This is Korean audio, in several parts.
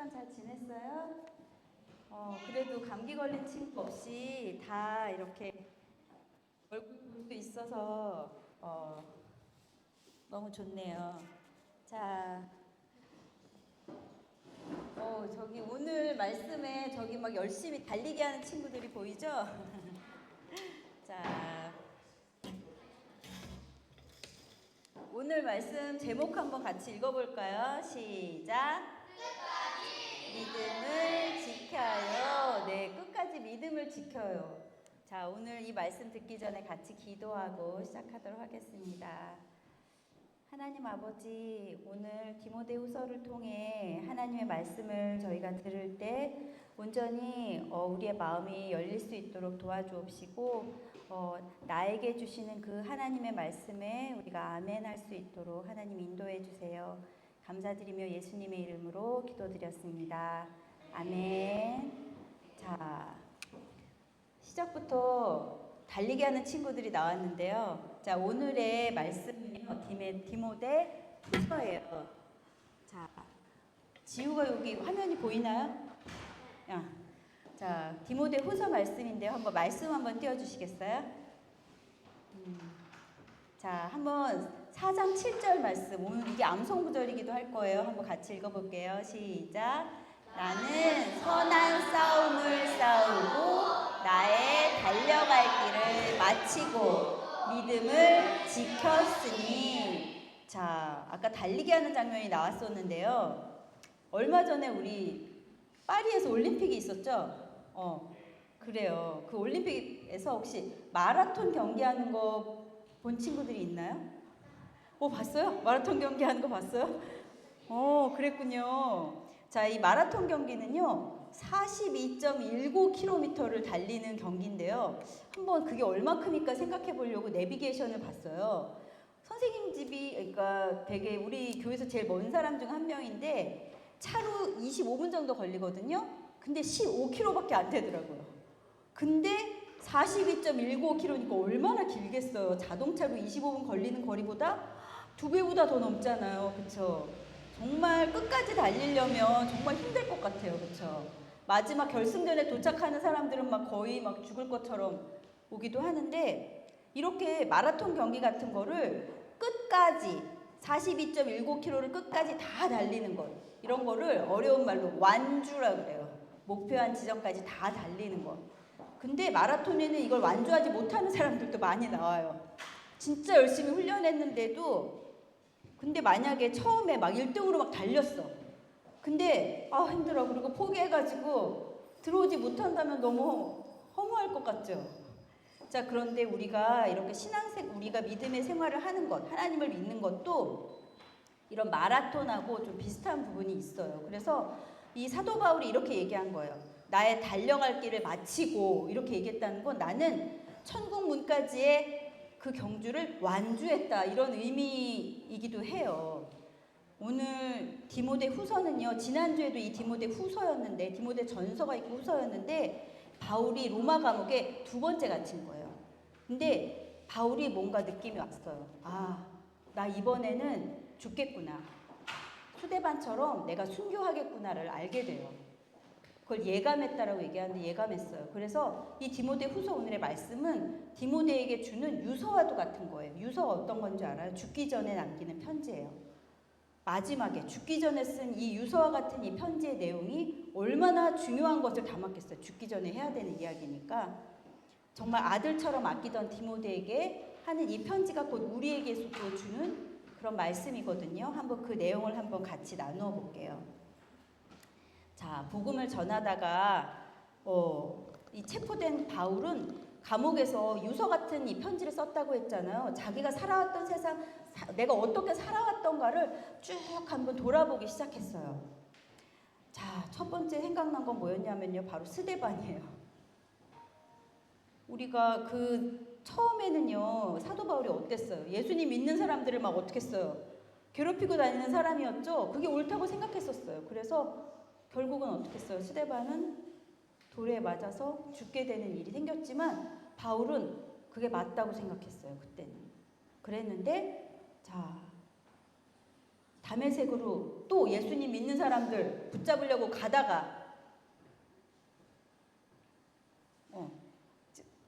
주간 잘 지냈어요? 그래도 감기 걸린 친구 없이 다 이렇게 얼굴 볼 수 있어서 너무 좋네요. 자, 저기 오늘 말씀에 저기 막 열심히 달리기 하는 친구들이 보이죠? 자, 오늘 말씀 제목 한번 같이 읽어볼까요? 시작! 믿음을 지켜요. 네, 끝까지 믿음을 지켜요. 자, 오늘 이 말씀 듣기 전에 같이 기도하고 시작하도록 하겠습니다. 하나님 아버지, 오늘 디모데후서를 통해 하나님의 말씀을 저희가 들을 때 온전히 우리의 마음이 열릴 수 있도록 도와주옵시고 나에게 주시는 그 하나님의 말씀에 우리가 아멘 할 수 있도록 하나님 인도해 주세요. 감사드리며 예수님의 이름으로 기도드렸습니다. 아멘. 자, 시작부터 달리기 하는 친구들이 나왔는데요. 자, 오늘의 말씀은요, 디모데 후서예요. 자, 지우가 여기 화면이 보이나요? 자, 디모데 후서 말씀인데요. 한번 말씀 한번 띄워주시겠어요? 자, 한번 4장 7절 말씀, 오늘 이게 암송구절이기도 할 거예요. 한번 같이 읽어볼게요. 시작. 나는 선한 싸움을 싸우고 나의 달려갈 길을 마치고 믿음을 지켰으니. 자, 아까 달리기 하는 장면이 나왔었는데요. 얼마 전에 우리 파리에서 올림픽이 있었죠? 그래요. 그 올림픽에서 혹시 마라톤 경기하는 거 본 친구들이 있나요? 봤어요? 마라톤 경기하는 거 봤어요? 그랬군요. 자, 이 마라톤 경기는요, 42.19km를 달리는 경기인데요. 한번 그게 얼마큼일까 생각해 보려고 내비게이션을 봤어요. 선생님 집이, 그러니까 되게 우리 교회에서 제일 먼 사람 중 한 명인데, 차로 25분 정도 걸리거든요. 근데 15km밖에 안 되더라고요. 근데 42.19km니까 얼마나 길겠어요. 자동차로 25분 걸리는 거리보다 2배보다 더 넘잖아요. 그쵸? 정말 끝까지 달리려면 정말 힘들 것 같아요. 그쵸? 마지막 결승전에 도착하는 사람들은 막 거의 막 죽을 것처럼 오기도 하는데, 이렇게 마라톤 경기 같은 거를 끝까지 42.19km를 끝까지 다 달리는 거, 이런 거를 어려운 말로 완주라 그래요. 목표한 지점까지 다 달리는 거. 근데 마라톤에는 이걸 완주하지 못하는 사람들도 많이 나와요. 진짜 열심히 훈련했는데도, 근데 만약에 처음에 막 1등으로 막 달렸어. 근데 힘들어. 그리고 포기해가지고 들어오지 못한다면 너무 허무할 것 같죠? 자, 그런데 우리가 이렇게 우리가 믿음의 생활을 하는 것, 하나님을 믿는 것도 이런 마라톤하고 좀 비슷한 부분이 있어요. 그래서 이 사도 바울이 이렇게 얘기한 거예요. 나의 달려갈 길을 마치고, 이렇게 얘기했다는 건 나는 천국 문까지의 그 경주를 완주했다, 이런 의미이기도 해요. 오늘 디모데 후서는요, 지난주에도 이 디모데 후서였는데, 디모데 전서가 있고 후서였는데, 바울이 로마 감옥에 2번째 갇힌 거예요. 근데 바울이 뭔가 느낌이 왔어요. 나 이번에는 죽겠구나. 수데반처럼 내가 순교하겠구나를 알게 돼요. 그걸 예감했다라고 얘기하는데 예감했어요. 그래서 이 디모데 후서 오늘의 말씀은 디모데에게 주는 유서와도 같은 거예요. 유서가 어떤 건지 알아요? 죽기 전에 남기는 편지예요. 마지막에 죽기 전에 쓴 이 유서와 같은 이 편지의 내용이 얼마나 중요한 것을 담았겠어요. 죽기 전에 해야 되는 이야기니까. 정말 아들처럼 아끼던 디모데에게 하는 이 편지가 곧 우리에게도 주는 그런 말씀이거든요. 한번 그 내용을 한번 같이 나누어 볼게요. 자, 복음을 전하다가 이 체포된 바울은 감옥에서 유서 같은 이 편지를 썼다고 했잖아요. 자기가 살아왔던 세상, 내가 어떻게 살아왔던가를 쭉 한번 돌아보기 시작했어요. 자, 첫 번째 생각난 건 뭐였냐면요, 바로 스데반이에요. 우리가 처음에는요, 사도 바울이 어땠어요? 예수님 믿는 사람들을 막 어떻게 했어요? 괴롭히고 다니는 사람이었죠. 그게 옳다고 생각했었어요. 그래서 결국은 어떻게 했어요? 스데반은 돌에 맞아서 죽게 되는 일이 생겼지만 바울은 그게 맞다고 생각했어요. 그때는. 그랬는데, 자, 담에색으로 또 예수님 믿는 사람들 붙잡으려고 가다가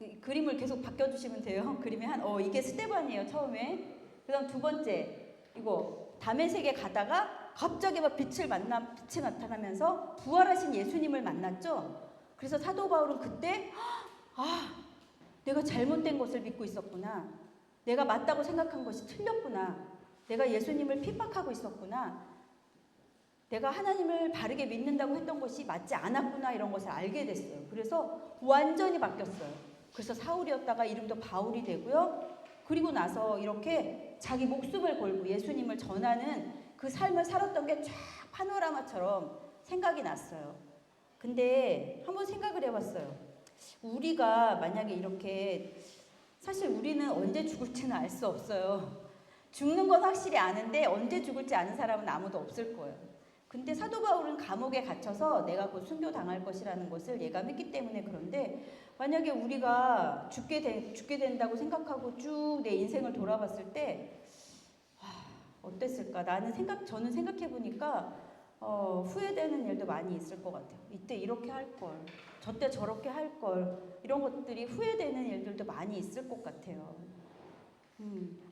이 그림을 계속 바꿔주시면 돼요. 그림이 이게 스데반이에요 처음에. 그다음 두 번째 이거 담에색에 가다가 갑자기 막 빛이 나타나면서 부활하신 예수님을 만났죠. 그래서 사도 바울은 그때 내가 잘못된 것을 믿고 있었구나. 내가 맞다고 생각한 것이 틀렸구나. 내가 예수님을 핍박하고 있었구나. 내가 하나님을 바르게 믿는다고 했던 것이 맞지 않았구나. 이런 것을 알게 됐어요. 그래서 완전히 바뀌었어요. 그래서 사울이었다가 이름도 바울이 되고요. 그리고 나서 이렇게 자기 목숨을 걸고 예수님을 전하는 그 삶을 살았던 게 쫙 파노라마처럼 생각이 났어요. 근데 한번 생각을 해봤어요. 우리가 만약에 이렇게, 사실 우리는 언제 죽을지는 알 수 없어요. 죽는 건 확실히 아는데 언제 죽을지 아는 사람은 아무도 없을 거예요. 근데 사도 바울은 감옥에 갇혀서 내가 곧 순교당할 것이라는 것을 예감했기 때문에 그런데, 만약에 우리가 죽게 된다고 생각하고 쭉 내 인생을 돌아봤을 때 어땠을까? 저는 생각해 보니까 후회되는 일도 많이 있을 것 같아요. 이때 이렇게 할 걸, 저때 저렇게 할 걸, 이런 것들이 후회되는 일들도 많이 있을 것 같아요.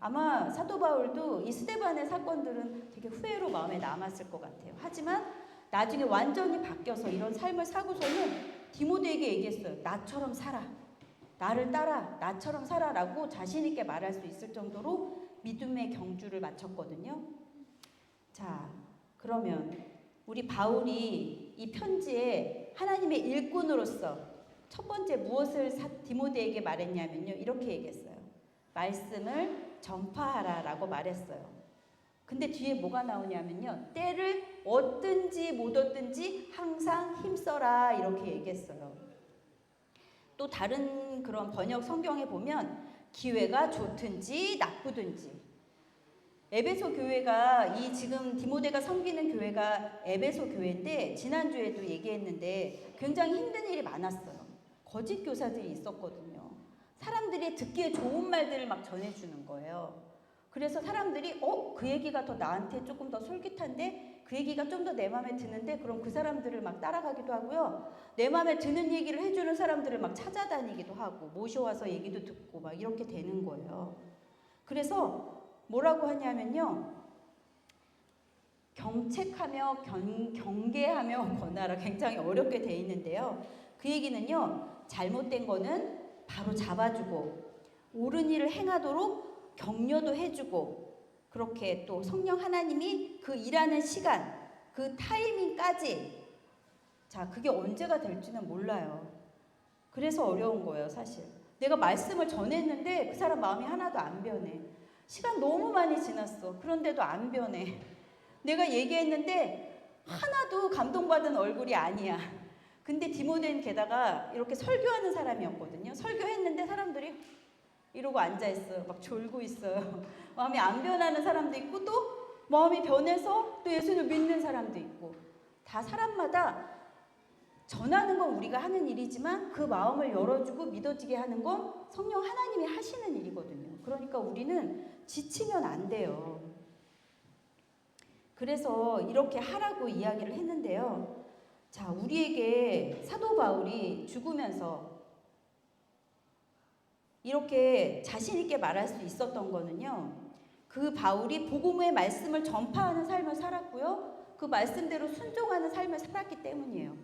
아마 사도 바울도 이 스데반의 사건들은 되게 후회로 마음에 남았을 것 같아요. 하지만 나중에 완전히 바뀌어서 이런 삶을 사고서는 디모데에게 얘기했어요. 나처럼 살아. 나를 따라. 나처럼 살아라고 자신 있게 말할 수 있을 정도로 믿음의 경주를 마쳤거든요. 자, 그러면 우리 바울이 이 편지에 하나님의 일꾼으로서 첫 번째 무엇을 디모데에게 말했냐면요. 이렇게 얘기했어요. 말씀을 전파하라라고 말했어요. 근데 뒤에 뭐가 나오냐면요. 때를 얻든지 못 얻든지 항상 힘써라 이렇게 얘기했어요. 또 다른 그런 번역 성경에 보면 기회가 좋든지 나쁘든지, 에베소 교회가 이 지금 디모데가 섬기는 교회가 에베소 교회인데 지난주에도 얘기했는데 굉장히 힘든 일이 많았어요. 거짓 교사들이 있었거든요. 사람들이 듣기에 좋은 말들을 막 전해주는 거예요. 그래서 사람들이 그 얘기가 더 나한테 조금 더 솔깃한데, 그 얘기가 좀 더 내 마음에 드는데, 그럼 그 사람들을 막 따라가기도 하고요. 내 마음에 드는 얘기를 해주는 사람들을 막 찾아다니기도 하고 모셔와서 얘기도 듣고 막 이렇게 되는 거예요. 그래서 뭐라고 하냐면요. 경책하며 경계하며 권하라, 굉장히 어렵게 돼 있는데요. 그 얘기는요. 잘못된 거는 바로 잡아주고 옳은 일을 행하도록 격려도 해주고, 그렇게 또 성령 하나님이 그 일하는 시간, 그 타이밍까지, 자, 그게 언제가 될지는 몰라요. 그래서 어려운 거예요, 사실. 내가 말씀을 전했는데 그 사람 마음이 하나도 안 변해. 시간 너무 많이 지났어. 그런데도 안 변해. 내가 얘기했는데 하나도 감동받은 얼굴이 아니야. 근데 디모데는 게다가 이렇게 설교하는 사람이었거든요. 설교했는데 사람들이 이러고 앉아있어요. 막 졸고 있어요. 마음이 안 변하는 사람도 있고, 또 마음이 변해서 또 예수를 믿는 사람도 있고, 다 사람마다 전하는 건 우리가 하는 일이지만 그 마음을 열어주고 믿어지게 하는 건 성령 하나님이 하시는 일이거든요. 그러니까 우리는 지치면 안 돼요. 그래서 이렇게 하라고 이야기를 했는데요. 자, 우리에게 사도 바울이 죽으면서 이렇게 자신 있게 말할 수 있었던 거는요. 그 바울이 복음의 말씀을 전파하는 삶을 살았고요. 그 말씀대로 순종하는 삶을 살았기 때문이에요.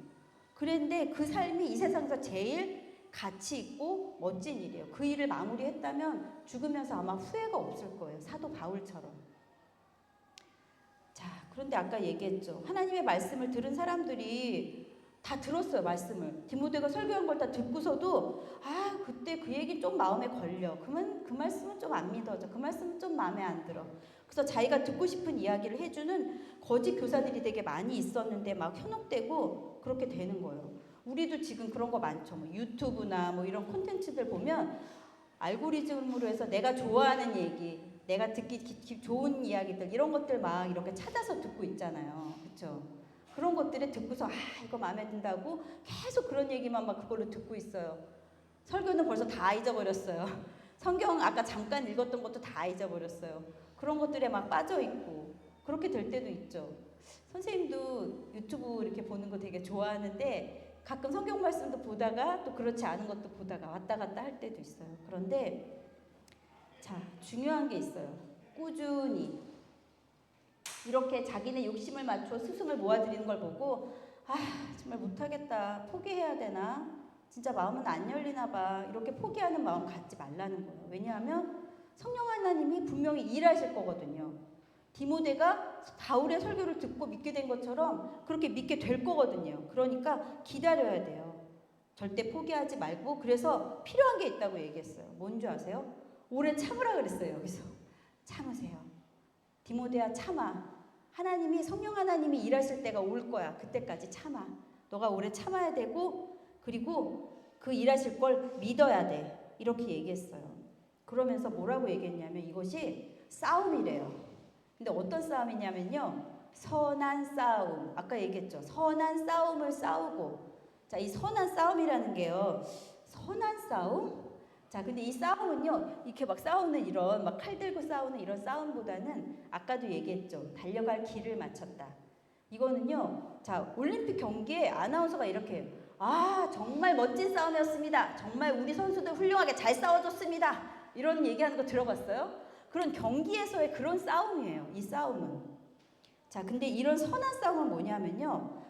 그런데 그 삶이 이 세상에서 제일 가치 있고 멋진 일이에요. 그 일을 마무리했다면 죽으면서 아마 후회가 없을 거예요. 사도 바울처럼. 자, 그런데 아까 얘기했죠. 하나님의 말씀을 들은 사람들이 다 들었어요, 말씀을. 디모데가 설교한 걸 다 듣고서도 그때 그 얘기 좀 마음에 걸려. 그 말씀은 좀 안 믿어져. 그 말씀은 좀 마음에 안 들어. 그래서 자기가 듣고 싶은 이야기를 해주는 거짓 교사들이 되게 많이 있었는데 막 현혹되고 그렇게 되는 거예요. 우리도 지금 그런 거 많죠. 뭐 유튜브나 뭐 이런 콘텐츠들 보면 알고리즘으로 해서 내가 좋아하는 얘기, 내가 듣기 좋은 이야기들, 이런 것들 막 이렇게 찾아서 듣고 있잖아요. 그렇죠? 그런 것들을 듣고서 이거 마음에 든다고 계속 그런 얘기만 막 그걸로 듣고 있어요. 설교는 벌써 다 잊어버렸어요. 성경 아까 잠깐 읽었던 것도 다 잊어버렸어요. 그런 것들에 막 빠져 있고, 그렇게 될 때도 있죠. 선생님도 유튜브 이렇게 보는 거 되게 좋아하는데 가끔 성경 말씀도 보다가 또 그렇지 않은 것도 보다가 왔다 갔다 할 때도 있어요. 그런데 자, 중요한 게 있어요. 꾸준히 이렇게 자기네 욕심을 맞춰 스승을 모아드리는 걸 보고 아, 정말 못하겠다. 포기해야 되나? 진짜 마음은 안 열리나 봐. 이렇게 포기하는 마음 갖지 말라는 거예요. 왜냐하면 성령 하나님이 분명히 일하실 거거든요. 디모데가 바울의 설교를 듣고 믿게 된 것처럼 그렇게 믿게 될 거거든요. 그러니까 기다려야 돼요. 절대 포기하지 말고. 그래서 필요한 게 있다고 얘기했어요. 뭔지 아세요? 오래 참으라 그랬어요. 여기서 참으세요. 디모데야 참아. 하나님이 성령 하나님이 일하실 때가 올 거야. 그때까지 참아. 너가 오래 참아야 되고 그리고 그 일하실 걸 믿어야 돼. 이렇게 얘기했어요. 그러면서 뭐라고 얘기했냐면 이것이 싸움이래요. 근데 어떤 싸움이냐면요. 선한 싸움. 아까 얘기했죠. 선한 싸움을 싸우고. 자, 이 선한 싸움이라는 게요. 선한 싸움? 자, 근데 이 싸움은요. 이렇게 막 싸우는 이런 막 칼 들고 싸우는 이런 싸움보다는 아까도 얘기했죠. 달려갈 길을 맞췄다. 이거는요. 자, 올림픽 경기에 아나운서가 이렇게 해요. 아, 정말 멋진 싸움이었습니다. 정말 우리 선수들 훌륭하게 잘 싸워줬습니다. 이런 얘기하는 거 들어봤어요? 그런 경기에서의 그런 싸움이에요. 이 싸움은. 자, 근데 이런 선한 싸움은 뭐냐면요.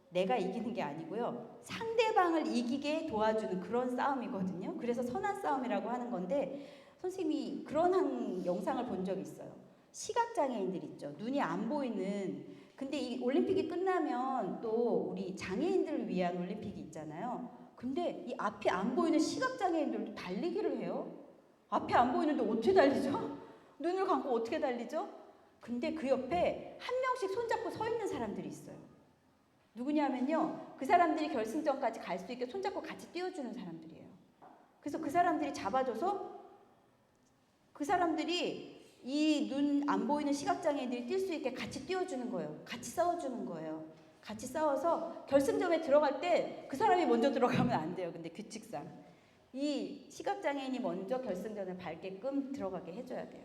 내가 이기는 게 아니고요. 상대방을 이기게 도와주는 그런 싸움이거든요. 그래서 선한 싸움이라고 하는 건데 선생님이 그런 한 영상을 본 적이 있어요. 시각장애인들 있죠. 눈이 안 보이는. 근데 이 올림픽이 끝나면 또 우리 장애인들을 위한 올림픽이 있잖아요. 근데 이 앞이 안 보이는 시각장애인들도 달리기를 해요. 앞이 안 보이는데 어떻게 달리죠? 눈을 감고 어떻게 달리죠? 근데 그 옆에 한 명씩 손잡고 서 있는 사람들이 있어요. 누구냐면요. 그 사람들이 결승전까지 갈 수 있게 손잡고 같이 뛰어주는 사람들이에요. 그래서 그 사람들이 잡아줘서 그 사람들이 이 눈 안 보이는 시각장애인들이 뛸 수 있게 같이 뛰어주는 거예요. 같이 싸워주는 거예요. 같이 싸워서 결승전에 들어갈 때 그 사람이 먼저 들어가면 안 돼요. 근데 규칙상. 이 시각장애인이 먼저 결승전을 밟게끔 들어가게 해줘야 돼요.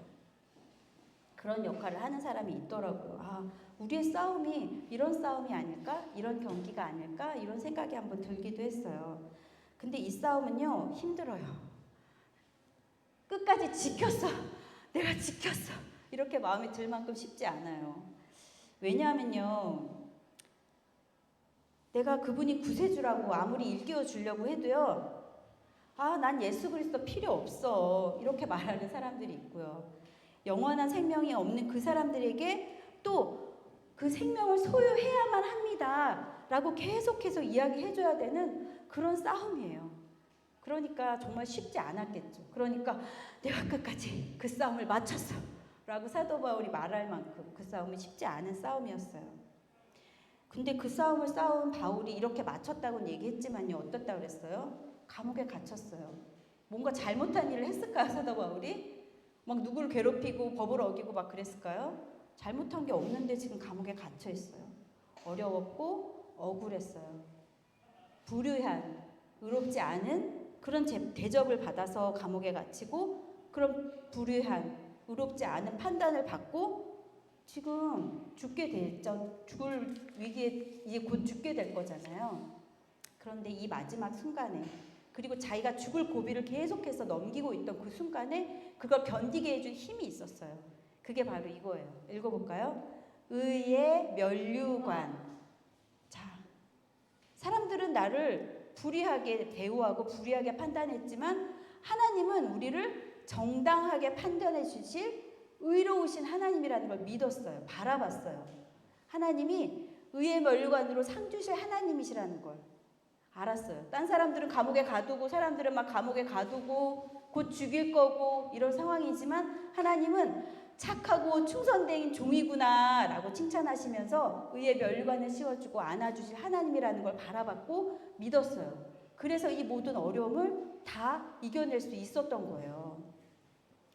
그런 역할을 하는 사람이 있더라고요. 아, 우리의 싸움이 이런 싸움이 아닐까? 이런 경기가 아닐까? 이런 생각이 한번 들기도 했어요. 근데 이 싸움은요, 힘들어요. 끝까지 지켰어. 내가 지켰어. 이렇게 마음이 들 만큼 쉽지 않아요. 왜냐하면요, 내가 그분이 구세주라고 아무리 일깨워 주려고 해도요, 아, 난 예수 그리스도 필요 없어. 이렇게 말하는 사람들이 있고요. 영원한 생명이 없는 그 사람들에게 또 그 생명을 소유해야만 합니다. 라고 계속해서 이야기해줘야 되는 그런 싸움이에요. 그러니까 정말 쉽지 않았겠죠. 그러니까 내가 끝까지 그 싸움을 마쳤어. 라고 사도 바울이 말할 만큼 그 싸움은 쉽지 않은 싸움이었어요. 근데 그 싸움을 싸운 바울이 이렇게 마쳤다고는 얘기했지만요. 어떻다고 그랬어요? 감옥에 갇혔어요. 뭔가 잘못한 일을 했을까요, 사도 바울이? 막 누구를 괴롭히고 법을 어기고 막 그랬을까요? 잘못한 게 없는데 지금 감옥에 갇혀 있어요. 어려웠고 억울했어요. 불의한, 의롭지 않은 그런 대접을 받아서 감옥에 갇히고 그런 불의한, 의롭지 않은 판단을 받고 지금 죽을 위기에 이제 곧 죽게 될 거잖아요. 그런데 이 마지막 순간에 그리고 자기가 죽을 고비를 계속해서 넘기고 있던 그 순간에 그걸 견디게 해준 힘이 있었어요. 그게 바로 이거예요. 읽어볼까요? 의의 면류관. 자, 사람들은 나를 불의하게 대우하고 불의하게 판단했지만 하나님은 우리를 정당하게 판단해 주실 의로우신 하나님이라는 걸 믿었어요. 바라봤어요. 하나님이 의의 면류관으로 상 주실 하나님이시라는 걸 알았어요. 딴 사람들은 감옥에 가두고 사람들은 막 감옥에 가두고 곧 죽일 거고 이런 상황이지만 하나님은 착하고 충성된 종이구나 라고 칭찬하시면서 의의 면류관을 씌워주고 안아주실 하나님이라는 걸 바라봤고 믿었어요. 그래서 이 모든 어려움을 다 이겨낼 수 있었던 거예요.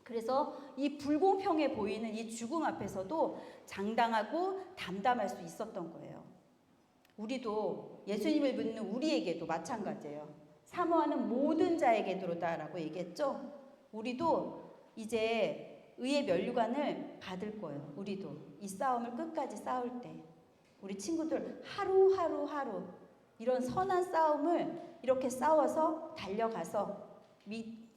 그래서 이 불공평해 보이는 이 죽음 앞에서도 장당하고 담담할 수 있었던 거예요. 우리도 예수님을 믿는 우리에게도 마찬가지예요. 사모하는 모든 자에게도다 라고 얘기했죠. 우리도 이제 의의 면류관을 받을 거예요. 우리도 이 싸움을 끝까지 싸울 때 우리 친구들 하루 이런 선한 싸움을 이렇게 싸워서 달려가서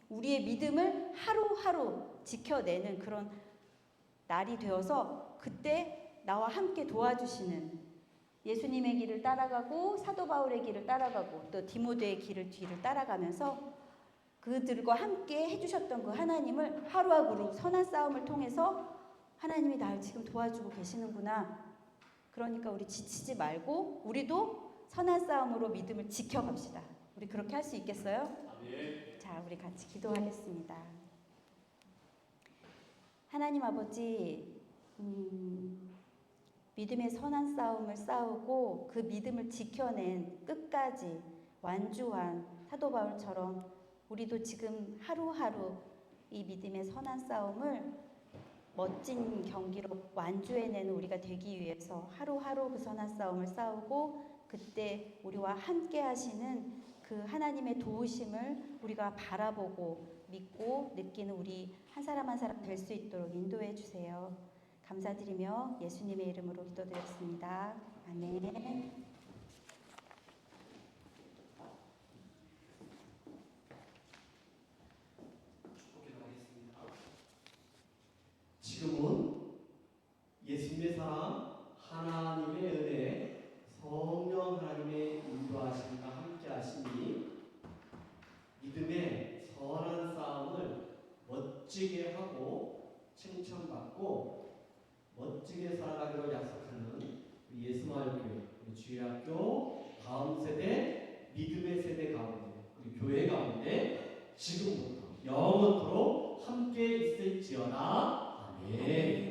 우리의 믿음을 하루하루 지켜내는 그런 날이 되어서 그때 나와 함께 도와주시는 예수님의 길을 따라가고 사도 바울의 길을 따라가고 또 디모데의 뒤를 따라가면서 그들과 함께 해주셨던 그 하나님을 하루하루 선한 싸움을 통해서 하나님이 나를 지금 도와주고 계시는구나. 그러니까 우리 지치지 말고 우리도 선한 싸움으로 믿음을 지켜갑시다. 우리 그렇게 할 수 있겠어요? 아멘. 자, 우리 같이 기도하겠습니다. 하나님 아버지, 믿음의 선한 싸움을 싸우고 그 믿음을 지켜낸 끝까지 완주한 사도 바울처럼 우리도 지금 하루하루 이 믿음의 선한 싸움을 멋진 경기로 완주해내는 우리가 되기 위해서 하루하루 그 선한 싸움을 싸우고 그때 우리와 함께 하시는 그 하나님의 도우심을 우리가 바라보고 믿고 느끼는 우리 한 사람 한 사람 될 수 있도록 인도해 주세요. 감사드리며 예수님의 이름으로 기도드렸습니다. 아멘. 지금은 예수님의 사랑, 하나님의 은혜, 성령 하나님의 인도하심과 함께 하시니 믿음의 선한 싸움을 멋지게 하고 칭찬받고 멋지게 살아가기로 약속하는 우리 예수마을교회, 우리 주일학교 다음 세대, 믿음의 세대 가운데, 우리 교회 가운데 지금부터 영원토록 함께 있을지어다. 아멘.